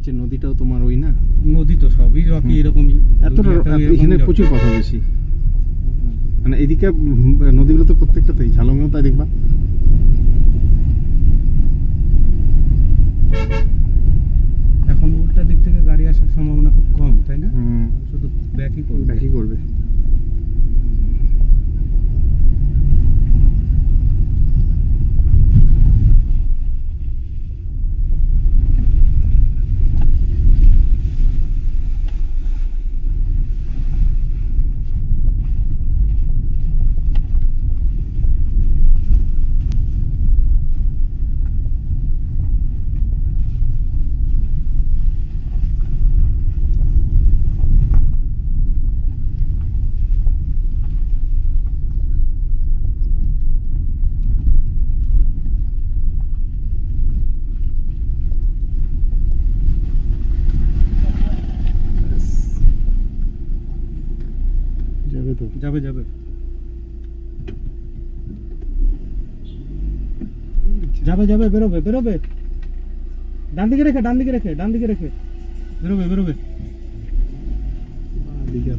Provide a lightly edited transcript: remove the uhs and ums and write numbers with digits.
নিচে নদীটাও তোমার ওই না? নদী তো সবই রকি এরকমই। এতটা এখানে প্রচুর কথা বেশি, মানে এদিকে নদীগুলো তো প্রত্যেকটাতেই, ঝালংয়েও তাই দেখবা। এখন উল্টা দিক থেকে গাড়ি আসার সম্ভাবনা খুব কম, তাই না? শুধু ব্যাকই করবে। ব্যাকই করবে। যাবে তো, যাবে যাবে যাবে যাবে, বেরোবে বেরোবে, ডান দিকে রেখে ডান দিকে রেখে ডান দিকে রেখে বেরোবে বেরোবে। দিকে